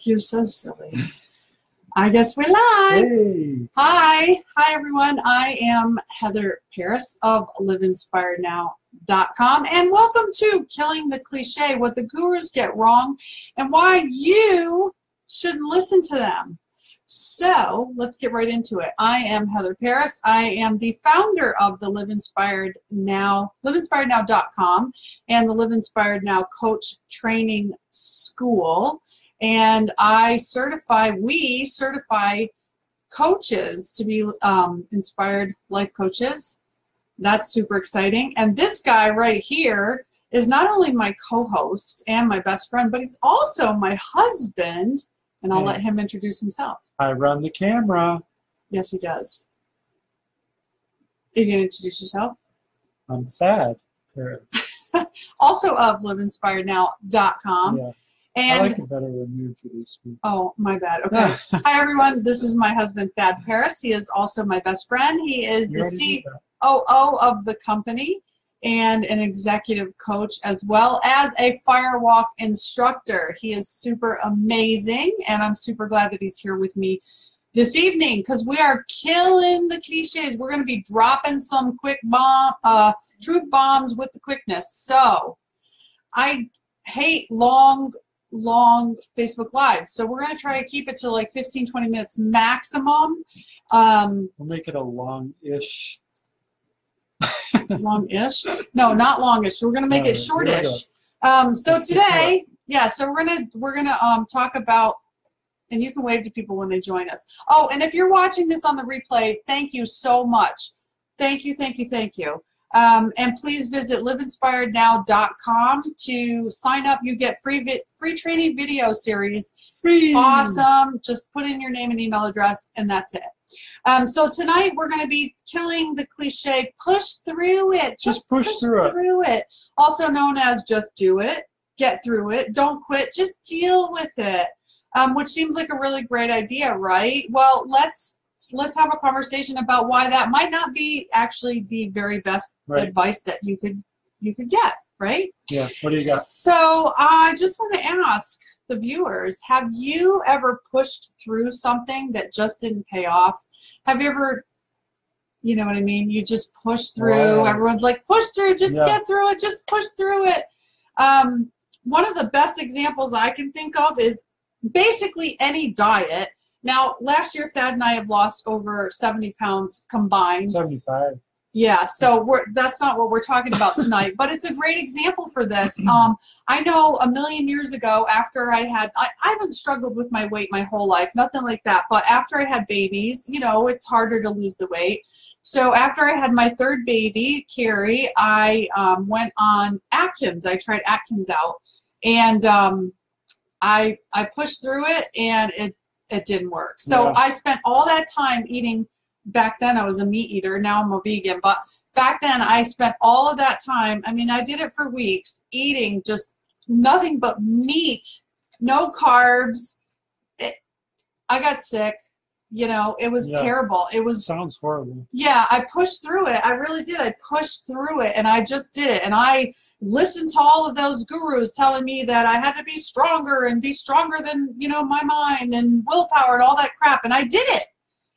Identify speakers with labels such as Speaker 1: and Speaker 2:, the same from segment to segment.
Speaker 1: You're so silly. I guess we're live.
Speaker 2: Hey.
Speaker 1: Hi everyone. I am Heather Paris of liveinspirednow.com, and welcome to Killing the Cliche: What the Gurus Get Wrong and Why You Shouldn't Listen to Them. So let's get right into it. I am Heather Paris. I am the founder of the liveinspirednow.com and the Live Inspired Now Coach Training School. And we certify coaches to be inspired life coaches. That's super exciting. And this guy right here is not only my co-host and my best friend, but he's also my husband. And I'll let him introduce himself.
Speaker 2: I run the camera.
Speaker 1: Yes, he does. Are you going to introduce yourself?
Speaker 2: I'm Thad.
Speaker 1: Also of liveinspirednow.com.
Speaker 2: Yeah.
Speaker 1: And,
Speaker 2: I like it better when you introduce me.
Speaker 1: Oh, my bad. Okay. Hi, everyone. This is my husband, Thad Paris. He is also my best friend. He is the COO of the company and an executive coach, as well as a firewalk instructor. He is super amazing, and I'm super glad that he's here with me this evening because we are killing the cliches. We're going to be dropping some quick truth bombs with the quickness. So I hate long Facebook Live. So we're going to try to keep it to like 15, 20 minutes maximum.
Speaker 2: We'll make it a long-ish.
Speaker 1: Long-ish? No, not longish. We're going to make it shortish. So today, so we're gonna talk about, and you can wave to people when they join us. Oh, and if you're watching this on the replay, thank you so much. Thank you. And please visit liveinspirednow.com to sign up. You get free training video series.
Speaker 2: Free.
Speaker 1: Awesome. Just put in your name and email address, and that's it. So tonight we're going to be killing the cliche. Push through it.
Speaker 2: Just push through
Speaker 1: it. Also known as just do it. Get through it. Don't quit. Just deal with it. Which seems like a really great idea, right? Well, let's have a conversation about why that might not be actually the very best advice that you could get, right?
Speaker 2: Yeah. What do you got?
Speaker 1: So I just want to ask the viewers, have you ever pushed through something that just didn't pay off? Have you ever, you know what I mean? You just push through. Right. Everyone's like, push through, just get through it, just push through it. One of the best examples I can think of is basically any diet. Now, last year, Thad and I have lost over 70 pounds combined.
Speaker 2: 75. Yeah,
Speaker 1: so that's not what we're talking about tonight, but it's a great example for this. I know a million years ago, after I haven't struggled with my weight my whole life, nothing like that, but after I had babies, you know, it's harder to lose the weight. So after I had my third baby, Carrie, I went on Atkins. I tried Atkins out, and I pushed through it, and it didn't work. So I spent all that time eating. Back then I was a meat eater. Now I'm a vegan. But back then I spent all of that time. I mean, I did it for weeks, eating just nothing but meat, no carbs. I got sick. You know, it was terrible.
Speaker 2: Sounds horrible.
Speaker 1: Yeah, I pushed through it. I really did. I pushed through it, and I just did it. And I listened to all of those gurus telling me that I had to be stronger and be stronger than, you know, my mind and willpower and all that crap. And I did it.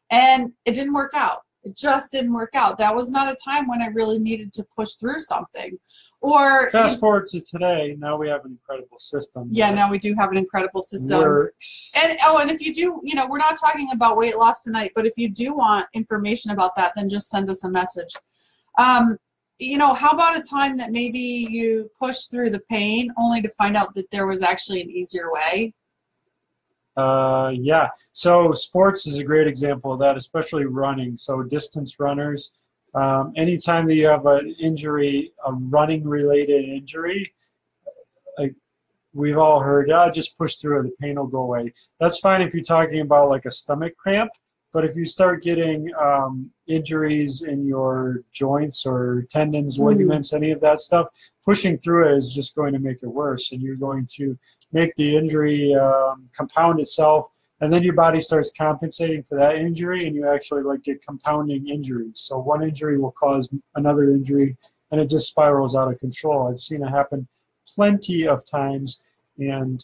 Speaker 1: And it didn't work out. It just didn't work out. That was not a time when I really needed to push through something. Or
Speaker 2: fast forward to today, now we have an incredible system.
Speaker 1: Yeah, now we do have an incredible system.
Speaker 2: Works.
Speaker 1: And if you do, you know, we're not talking about weight loss tonight, but if you do want information about that, then just send us a message. You know, how about a time that maybe you pushed through the pain only to find out that there was actually an easier way?
Speaker 2: Yeah, so sports is a great example of that, especially running. So distance runners, anytime that you have an injury, a running-related injury, like we've all heard, just push through it, the pain will go away. That's fine if you're talking about like a stomach cramp, but if you start getting injuries in your joints or tendons, ligaments, any of that stuff, pushing through it is just going to make it worse, and you're going to make the injury compound itself, and then your body starts compensating for that injury, and you actually like get compounding injuries. So one injury will cause another injury, and it just spirals out of control. I've seen it happen plenty of times, and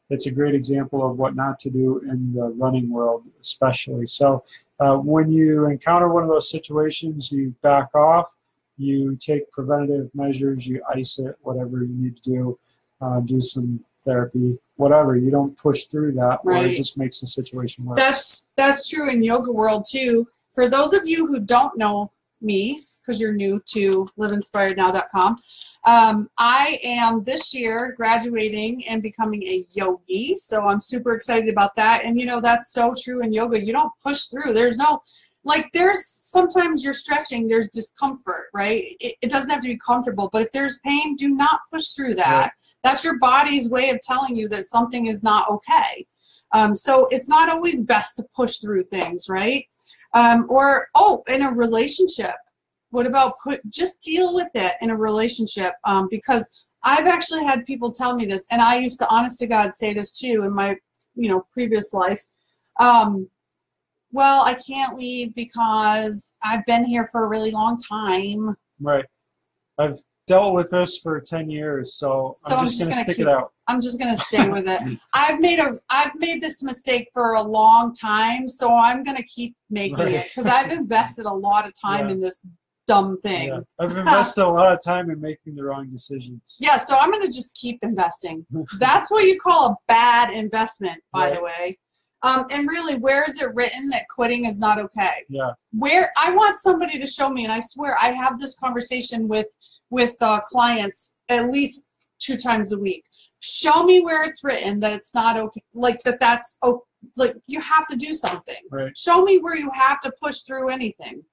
Speaker 2: it's a great example of what not to do in the running world, especially. So when you encounter one of those situations, you back off, you take preventative measures, you ice it, whatever you need to do some therapy, whatever. You don't push through that, or it just makes the situation worse.
Speaker 1: That's true in yoga world too. For those of you who don't know me, because you're new to liveinspirednow.com, I am this year graduating and becoming a yogi, so I'm super excited about that. And that's so true in yoga. You don't push through. There's no, there's sometimes you're stretching, there's discomfort, right? It doesn't have to be comfortable, but if there's pain, do not push through that. Right. That's your body's way of telling you that something is not okay. So it's not always best to push through things, right? In a relationship, what about just deal with it in a relationship? Because I've actually had people tell me this, and I used to, honest to God, say this too in my, previous life. Well, I can't leave because I've been here for a really long time.
Speaker 2: Right. I've dealt with this for 10 years, so I'm just going to stick it out.
Speaker 1: I'm just going to stay with it. I've made this mistake for a long time, so I'm going to keep making it because I've invested a lot of time in this dumb thing. Yeah.
Speaker 2: I've invested a lot of time in making the wrong decisions.
Speaker 1: Yeah, so I'm going to just keep investing. That's what you call a bad investment, by the way. And really, where is it written that quitting is not okay?
Speaker 2: Yeah.
Speaker 1: Where I want somebody to show me, and I swear I have this conversation with clients at least 2 times a week. Show me where it's written that it's not okay, that's you have to do something.
Speaker 2: Right.
Speaker 1: Show me where you have to push through anything.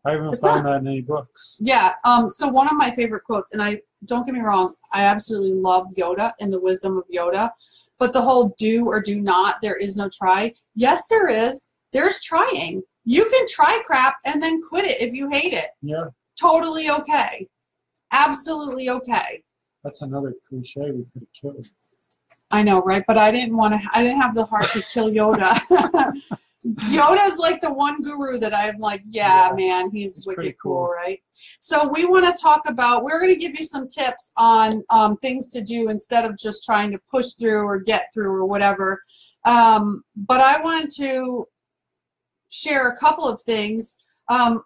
Speaker 2: I haven't found that in any books.
Speaker 1: Yeah. So one of my favorite quotes, and don't get me wrong, I absolutely love Yoda and the wisdom of Yoda, but the whole do or do not, there is no try. Yes, there is. There's trying. You can try crap and then quit it if you hate it.
Speaker 2: Yeah.
Speaker 1: Totally okay. Absolutely okay.
Speaker 2: That's another cliche we could have killed.
Speaker 1: I know, right? But I didn't have the heart to kill Yoda. Yoda's like the one guru that I'm like, man, he's wicked cool, right? So we want to talk about, we're going to give you some tips on things to do instead of just trying to push through or get through or whatever. But I wanted to share a couple of things. An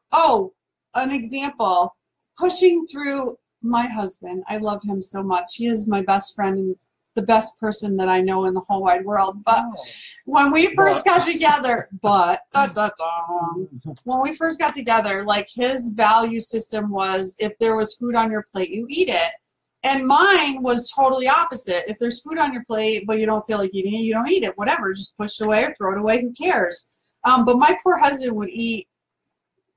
Speaker 1: example, pushing through my husband. I love him so much. He is my best friend and the best person that I know in the whole wide world. But when we first got together, when we first got together, his value system was if there was food on your plate, you eat it. And mine was totally opposite. If there's food on your plate, but you don't feel like eating it, you don't eat it. Whatever, just push it away or throw it away. Who cares? But my poor husband would eat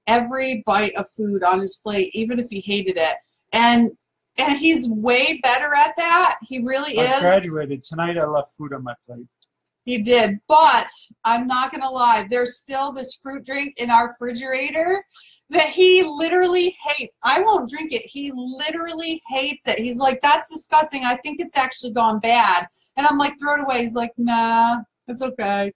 Speaker 1: every bite of food on his plate, even if he hated it. And he's way better at that. He really is.
Speaker 2: I graduated. Tonight I left food on my plate.
Speaker 1: He did. But I'm not going to lie. There's still this fruit drink in our refrigerator that he literally hates. I won't drink it. He literally hates it. He's like, that's disgusting. I think it's actually gone bad. And I'm like, throw it away. He's like, nah, it's okay.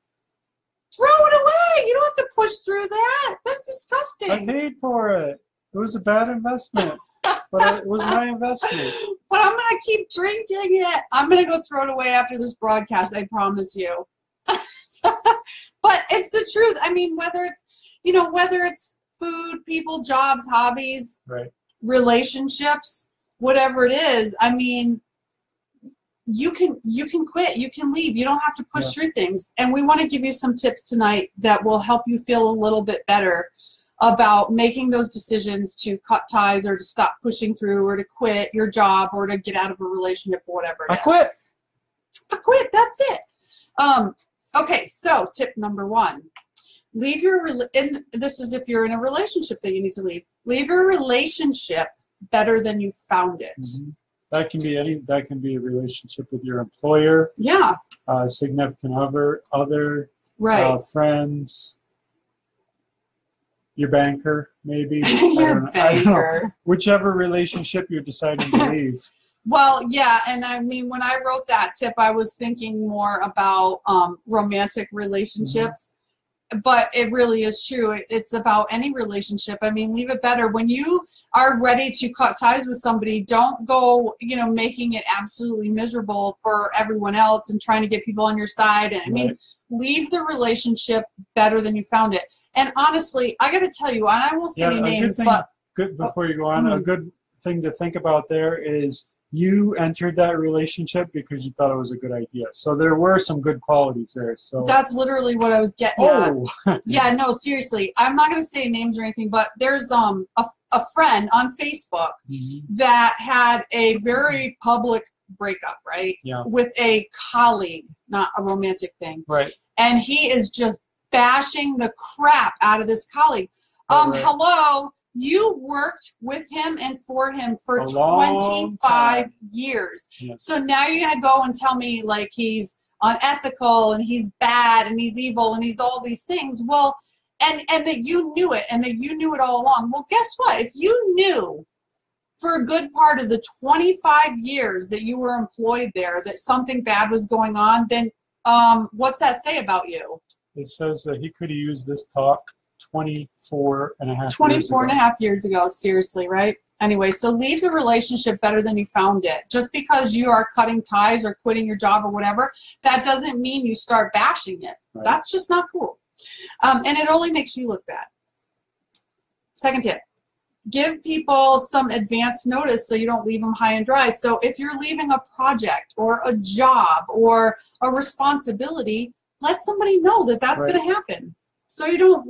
Speaker 1: Throw it away. You don't have to push through that. That's disgusting.
Speaker 2: I paid for it. It was a bad investment, but it was my investment.
Speaker 1: But I'm going to keep drinking it. I'm going to go throw it away after this broadcast, I promise you. But it's the truth. I mean, whether it's food, people, jobs, hobbies,
Speaker 2: right,
Speaker 1: relationships, whatever it is, I mean, you can quit, you can leave. You don't have to push through things. And we want to give you some tips tonight that will help you feel a little bit better about making those decisions to cut ties or to stop pushing through or to quit your job or to get out of a relationship or whatever it is. I quit. That's it. Okay, so tip number 1. And this is if you're in a relationship that you need to leave. Leave your relationship better than you found it.
Speaker 2: Mm-hmm. That can be a relationship with your employer.
Speaker 1: Yeah.
Speaker 2: Significant other,
Speaker 1: right.
Speaker 2: Friends. Your banker, maybe.
Speaker 1: Your banker.
Speaker 2: I don't know. Whichever relationship you're deciding to leave.
Speaker 1: Well, yeah, and I mean, when I wrote that tip, I was thinking more about romantic relationships. but it really is true. It's about any relationship. I mean, leave it better. When you are ready to cut ties with somebody, don't go, making it absolutely miserable for everyone else and trying to get people on your side. And I mean, leave the relationship better than you found it. And honestly, I got to tell you, and I won't say any names, but
Speaker 2: good before you go on, a good thing to think about there is you entered that relationship because you thought it was a good idea. So there were some good qualities there. So
Speaker 1: that's literally what I was getting at. Yeah, no, seriously. I'm not going to say names or anything, but there's a friend on Facebook that had a very public breakup, right? Yeah. With a colleague, not a romantic thing.
Speaker 2: Right.
Speaker 1: And he is just bashing the crap out of this colleague. Hello. You worked with him and for him for 25 years. Yeah. So now you're going to go and tell me like he's unethical and he's bad and he's evil and he's all these things. Well, and that you knew it and that you knew it all along. Well, guess what? If you knew for a good part of the 25 years that you were employed there that something bad was going on, then what's that say about you?
Speaker 2: It says that he could have used this talk 24 and a half
Speaker 1: years ago. Seriously, right? Anyway, so leave the relationship better than you found it. Just because you are cutting ties or quitting your job or whatever, that doesn't mean you start bashing it. Right. That's just not cool. And it only makes you look bad. Second tip, give people some advance notice so you don't leave them high and dry. So if you're leaving a project or a job or a responsibility, let somebody know that that's going to happen. So you don't,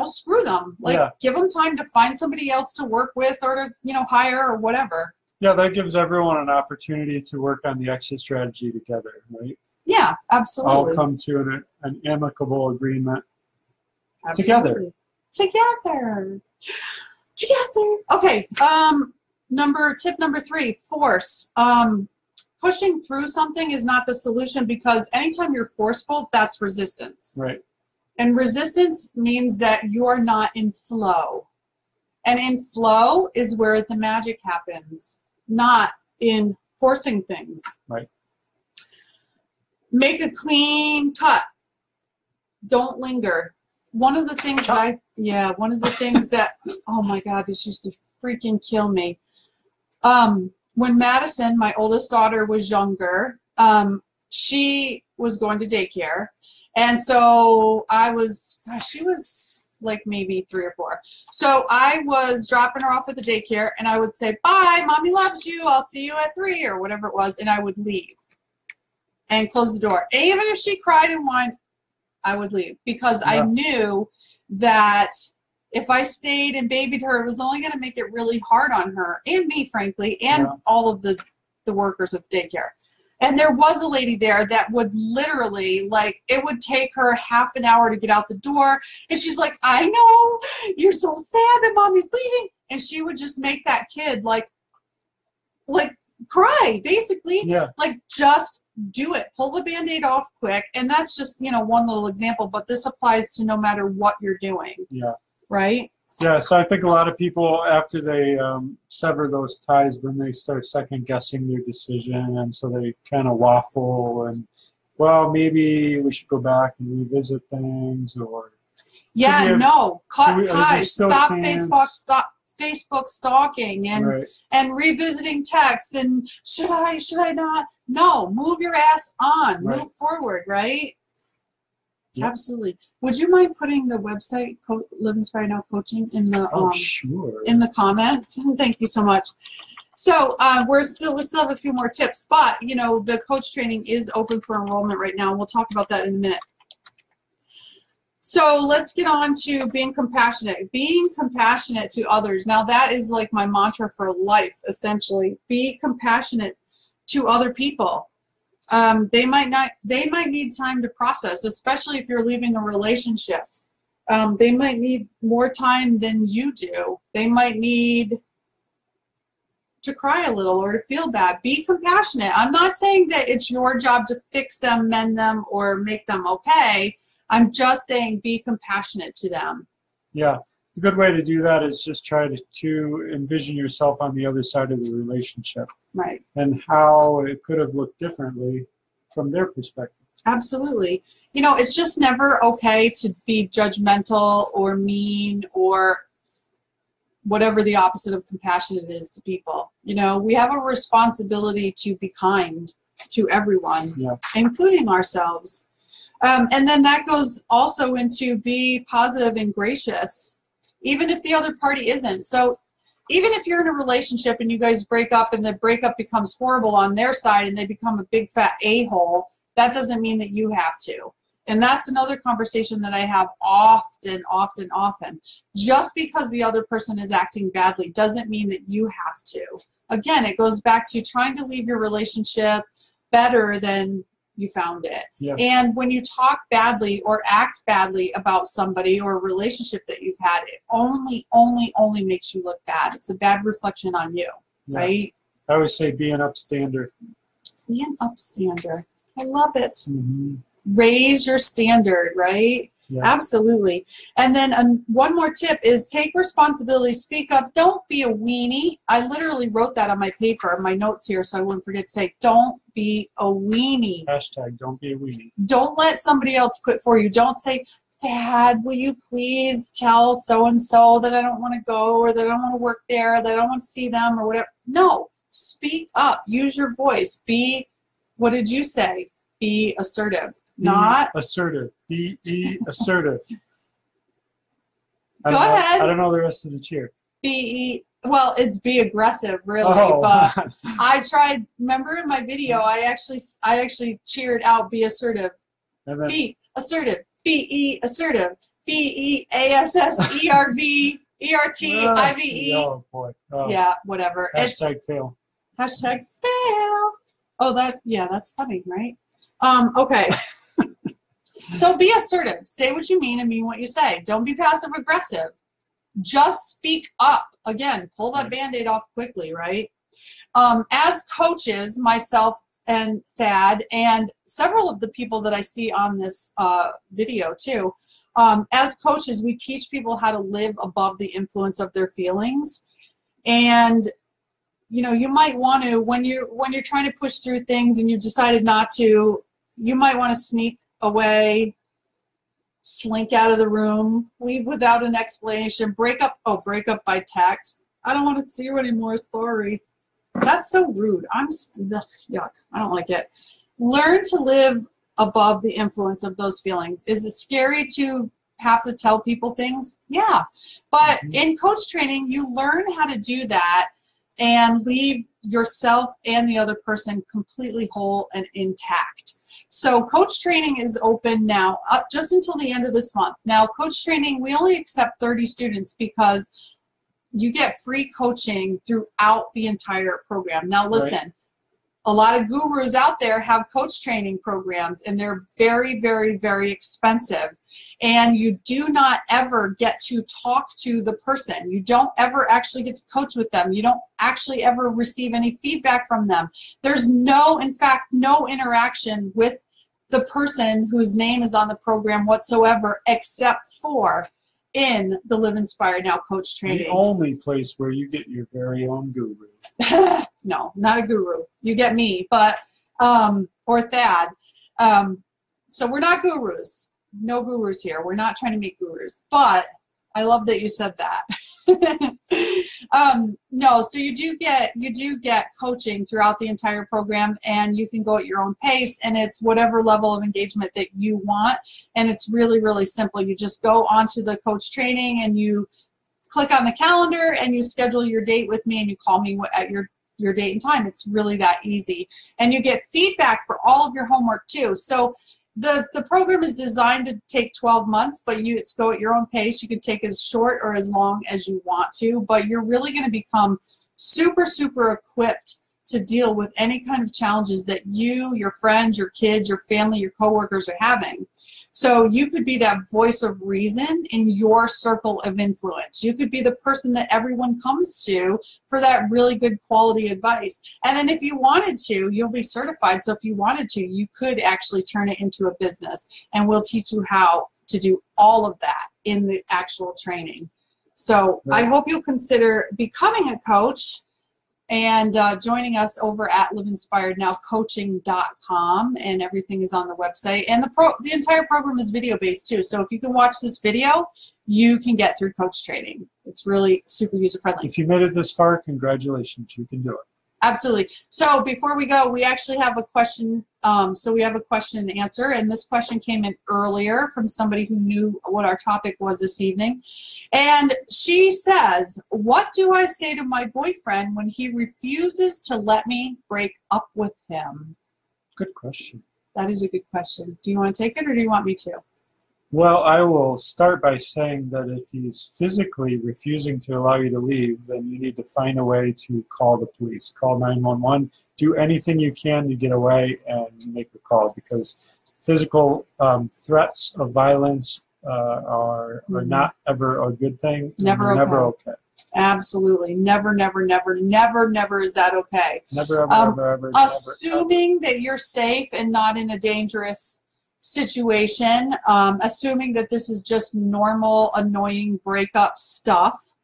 Speaker 1: screw them. Give them time to find somebody else to work with or to, hire or whatever.
Speaker 2: Yeah, that gives everyone an opportunity to work on the exit strategy together, right?
Speaker 1: Yeah, absolutely.
Speaker 2: All come to an amicable agreement together.
Speaker 1: Together. Okay, tip number 3, force. Pushing through something is not the solution because anytime you're forceful, that's resistance.
Speaker 2: Right.
Speaker 1: And resistance means that you're not in flow. And in flow is where the magic happens, not in forcing things.
Speaker 2: Right.
Speaker 1: Make a clean cut. Don't linger. One of the things oh my God, this used to freaking kill me. When Madison, my oldest daughter, was younger, she was going to daycare. And so she was like maybe 3 or 4. So I was dropping her off at the daycare and I would say, bye, mommy loves you. I'll see you at 3 or whatever it was. And I would leave and close the door. Even if she cried and whined, I would leave because I knew that if I stayed and babied her, it was only going to make it really hard on her and me, frankly, and all of the workers of daycare. And there was a lady there that would literally, it would take her half an hour to get out the door. And she's like, I know, you're so sad that mommy's leaving. And she would just make that kid, cry, basically.
Speaker 2: Yeah.
Speaker 1: Just do it. Pull the Band-Aid off quick. And that's just, one little example. But this applies to no matter what you're doing.
Speaker 2: Yeah.
Speaker 1: Right?
Speaker 2: Yeah, so I think a lot of people, after they sever those ties, then they start second-guessing their decision, and so they kind of waffle, and, well, maybe we should go back and revisit things, or...
Speaker 1: Cut ties, stop Facebook stalking, and revisiting texts, and should I not? No, move your ass on, move forward, right? Yep. Absolutely. Would you mind putting the website Live Inspired Now Coaching in the in the comments? Thank you so much. So we still have a few more tips, but the coach training is open for enrollment right now. We'll talk about that in a minute. So let's get on to being compassionate. Being compassionate to others. Now that is like my mantra for life, essentially. Be compassionate to other people. They might need time to process, especially if you're leaving a relationship. They might need more time than you do. They might need to cry a little or to feel bad. Be compassionate. I'm not saying that it's your job to fix them, mend them, or make them okay. I'm just saying be compassionate to them.
Speaker 2: Yeah. A good way to do that is just try to envision yourself on the other side of the relationship.
Speaker 1: Right.
Speaker 2: And how it could have looked differently from their perspective.
Speaker 1: Absolutely. You know, it's just never okay to be judgmental or mean or whatever the opposite of compassionate is to people. You know, we have a responsibility to be kind to everyone, including ourselves. And then that goes also into be positive and gracious, even if the other party isn't. So even if you're in a relationship and you guys break up and the breakup becomes horrible on their side and they become a big fat a-hole, that doesn't mean that you have to. And that's another conversation that I have often. Just because the other person is acting badly doesn't mean that you have to. Again, it goes back to trying to leave your relationship better than you found it. Yeah. And when you talk badly or act badly about somebody or a relationship that you've had, it only makes you look bad. It's a bad reflection on you, right?
Speaker 2: I always say be an upstander.
Speaker 1: Be an upstander. I love it. Mm-hmm. Raise your standard, right? Yeah. Absolutely. And then one more tip is take responsibility, speak up. Don't be a weenie. I literally wrote that on my paper, my notes here, so I wouldn't forget to say, don't be a weenie.
Speaker 2: Hashtag don't be a weenie.
Speaker 1: Don't let somebody else quit for you. Don't say, Dad, will you please tell so-and-so that I don't want to go or that I don't want to work there, that I don't want to see them or whatever. No, speak up. Use your voice. What did you say? Be assertive. Not
Speaker 2: assertive. Be assertive.
Speaker 1: Go ahead.
Speaker 2: I don't know the rest of the cheer.
Speaker 1: Well, it's be aggressive, really. Oh. But I tried. Remember in my video, I actually cheered out be assertive. And then, be assertive. Be assertive. BEASSERVERTIVE.
Speaker 2: Oh boy. Oh.
Speaker 1: Yeah, whatever.
Speaker 2: Hashtag fail.
Speaker 1: Hashtag fail. Oh, that's funny, right? Okay. So be assertive. Say what you mean and mean what you say. Don't be passive aggressive. Just speak up. Again, pull that Band-Aid off quickly, right? As coaches, myself and Thad, and several of the people that I see on this video too, as coaches, we teach people how to live above the influence of their feelings. And you know, you might want to, when you're trying to push through things and you've decided not to, you might want to sneak away, slink out of the room, leave without an explanation, break up by text. I don't want to see you anymore, sorry. That's so rude. Yuck, I don't like it. Learn to live above the influence of those feelings. Is it scary to have to tell people things? Yeah, but in coach training, you learn how to do that and leave yourself and the other person completely whole and intact. So coach training is open now just until the end of this month. Now, coach training, we only accept 30 students because you get free coaching throughout the entire program. Now, listen, a lot of gurus out there have coach training programs, and they're very, very, very expensive. And you do not ever get to talk to the person. You don't ever actually get to coach with them. You don't actually ever receive any feedback from them. There's in fact, no interaction with the person whose name is on the program whatsoever, except for in the Live Inspired Now coach training.
Speaker 2: The only place where you get your very own guru.
Speaker 1: No, not a guru. You get me, but or Thad. So we're not gurus. No gurus here. We're not trying to make gurus. But I love that you said that. No, so you do get coaching throughout the entire program, and you can go at your own pace, and it's whatever level of engagement that you want, and it's really, really simple. You just go onto the coach training and you click on the calendar and you schedule your date with me and you call me at your date and time. It's really that easy. And you get feedback for all of your homework too. So the program is designed to take 12 months, but it's go at your own pace. You can take as short or as long as you want to, but you're really going to become super, super equipped to deal with any kind of challenges that you, your friends, your kids, your family, your coworkers are having. So you could be that voice of reason in your circle of influence. You could be the person that everyone comes to for that really good quality advice. And then if you wanted to, you'll be certified. So if you wanted to, you could actually turn it into a business. And we'll teach you how to do all of that in the actual training. So I hope you'll consider becoming a coach. and joining us over at liveinspirednowcoaching.com, and everything is on the website. And the entire program is video based too. So if you can watch this video, you can get through coach training. It's really super user friendly.
Speaker 2: If you made it this far, congratulations, you can do it.
Speaker 1: Absolutely. So before we go, we actually have a question. So we have a question and answer, and this question came in earlier from somebody who knew what our topic was this evening. And she says, what do I say to my boyfriend when he refuses to let me break up with him?
Speaker 2: Good question.
Speaker 1: That is a good question. Do you want to take it, or do you want me to?
Speaker 2: Well, I will start by saying that if he's physically refusing to allow you to leave, then you need to find a way to call the police. Call 911. Do anything you can to get away and make a call, because physical threats of violence are not ever a good thing.
Speaker 1: Never
Speaker 2: okay.
Speaker 1: Absolutely. Never, never, never, never, never is that okay.
Speaker 2: Never, ever.
Speaker 1: Assuming that you're safe and not in a dangerous situation, assuming that this is just normal, annoying breakup stuff,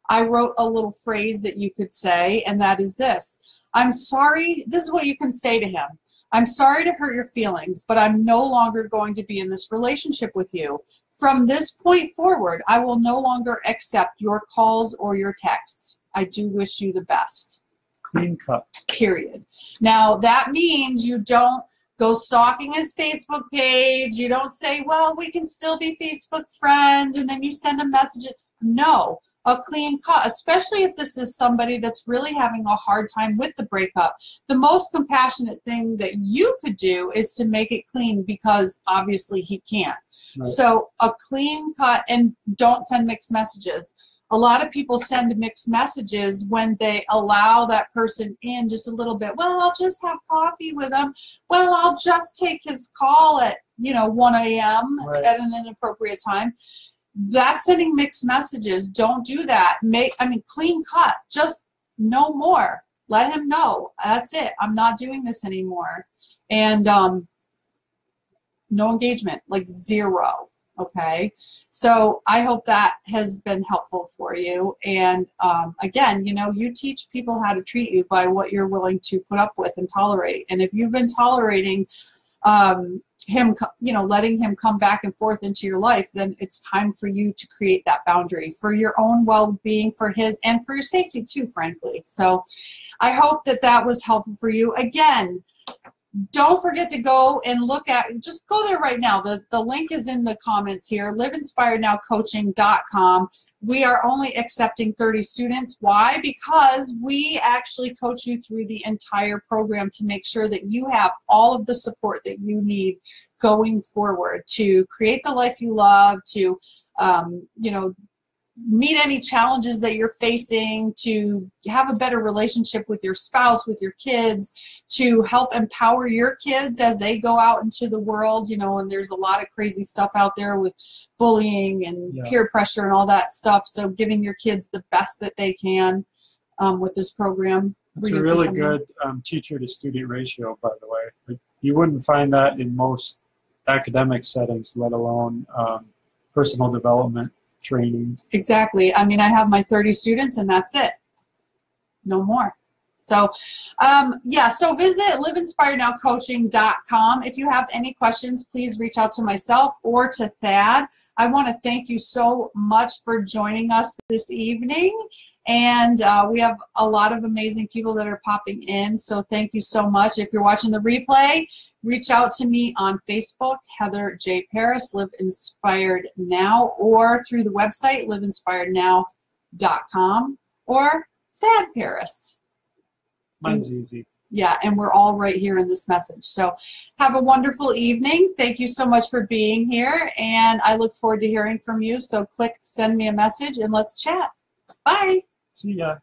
Speaker 1: I wrote a little phrase that you could say, and that is this. I'm sorry. This is what you can say to him. I'm sorry to hurt your feelings, but I'm no longer going to be in this relationship with you. From this point forward, I will no longer accept your calls or your texts. I do wish you the best.
Speaker 2: Clean cut.
Speaker 1: Period. Now, that means you don't go stalking his Facebook page. You don't say, well, we can still be Facebook friends, and then you send a message. No, a clean cut, especially if this is somebody that's really having a hard time with the breakup. The most compassionate thing that you could do is to make it clean, because obviously he can't. Right. So a clean cut, and don't send mixed messages. A lot of people send mixed messages when they allow that person in just a little bit. Well, I'll just have coffee with him. Well, I'll just take his call at 1 a.m.
Speaker 2: Right.
Speaker 1: at an inappropriate time. That's sending mixed messages. Don't do that. Clean cut. Just no more. Let him know. That's it. I'm not doing this anymore. And no engagement, like zero. Okay, so I hope that has been helpful for you. And again, you teach people how to treat you by what you're willing to put up with and tolerate. And if you've been tolerating him, letting him come back and forth into your life, then it's time for you to create that boundary for your own well-being, for his, and for your safety too, frankly. So I hope that was helpful for you. Again, don't forget to go and look at, just go there right now. The link is in the comments here, liveinspirednowcoaching.com. We are only accepting 30 students. Why? Because we actually coach you through the entire program to make sure that you have all of the support that you need going forward to create the life you love, to, meet any challenges that you're facing, to have a better relationship with your spouse, with your kids, to help empower your kids as they go out into the world, and there's a lot of crazy stuff out there with bullying and peer pressure and all that stuff. So giving your kids the best that they can with this program.
Speaker 2: It's a really good teacher to student ratio, by the way. You wouldn't find that in most academic settings, let alone personal development training. Exactly.
Speaker 1: I have my 30 students, and that's it. No more. So, so visit liveinspirednowcoaching.com. If you have any questions, please reach out to myself or to Thad. I want to thank you so much for joining us this evening. And we have a lot of amazing people that are popping in, so thank you so much. If you're watching the replay, reach out to me on Facebook, Heather J. Paris, Live Inspired Now, or through the website, liveinspirednow.com, or Thad Paris.
Speaker 2: Mine's easy.
Speaker 1: Yeah, and we're all right here in this message. So have a wonderful evening. Thank you so much for being here, and I look forward to hearing from you. So click send me a message, and let's chat. Bye.
Speaker 2: See ya.